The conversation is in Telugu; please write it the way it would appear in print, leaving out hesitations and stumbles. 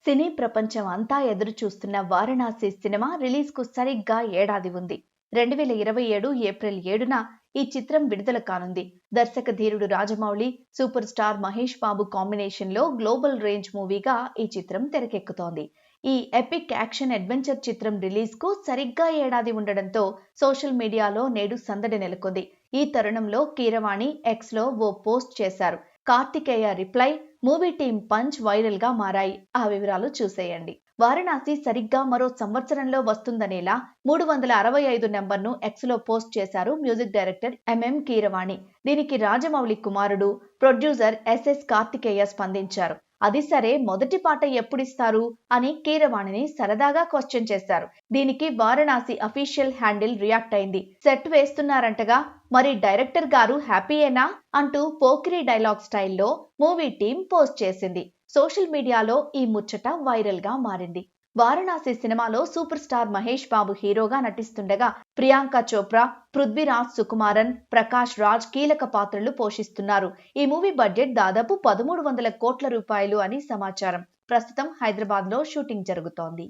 సినీ ప్రపంచం అంతా ఎదురు చూస్తున్న వారణాసి సినిమా రిలీజ్ కు సరిగ్గా ఏడాది ఉంది. 2027 ఏప్రిల్ 7న ఈ చిత్రం విడుదల కానుంది. దర్శక ధీరుడు Rajamouli, super star Mahesh Babu combination లో గ్లోబల్ రేంజ్ మూవీగా ఈ చిత్రం తెరకెక్కుతోంది. ఈ ఎపిక్ యాక్షన్ అడ్వెంచర్ చిత్రం రిలీజ్ కు సరిగ్గా ఏడాది ఉండడంతో సోషల్ మీడియాలో నేడు సందడి నెలకొంది. ఈ తరుణంలో కీరవాణి ఎక్స్ లో ఓ పోస్ట్ చేశారు. Karthikeya reply, movie team punch viral గా మారాయి. ఆ వివరాలు చూసేయండి. వారణాసి సరిగ్గా మరో సంవత్సరంలో వస్తుందనేలా 365 నెంబర్ను ఎక్స్ లో పోస్ట్ చేశారు మ్యూజిక్ డైరెక్టర్ ఎంఎం కీరవాణి. దీనికి రాజమౌళి కుమారుడు, ప్రొడ్యూసర్ ఎస్ఎస్ కార్తికేయ స్పందించారు. అది సరే, మొదటి పాట ఎప్పుడిస్తారు అని కీరవాణిని సరదాగా క్వశ్చన్ చేశారు. దీనికి వారణాసి అఫీషియల్ హ్యాండిల్ రియాక్ట్ అయింది. సెట్ వేస్తున్నారంటగా, మరి డైరెక్టర్ గారు హ్యాపీయేనా అంటూ పోకిరి డైలాగ్ స్టైల్లో మూవీ టీం పోస్ట్ చేసింది. సోషల్ మీడియాలో ఈ ముచ్చట వైరల్ గా మారింది. వారణాసి సినిమాలో సూపర్ స్టార్ మహేష్ బాబు హీరోగా నటిస్తుండగా ప్రియాంక చోప్రా, పృథ్వీరాజ్ సుకుమారన్, ప్రకాష్ రాజ్ కీలక పాత్రలు పోషిస్తున్నారు. ఈ మూవీ బడ్జెట్ దాదాపు 1300 కోట్ల రూపాయలు అని సమాచారం. ప్రస్తుతం హైదరాబాద్ లో షూటింగ్ జరుగుతోంది.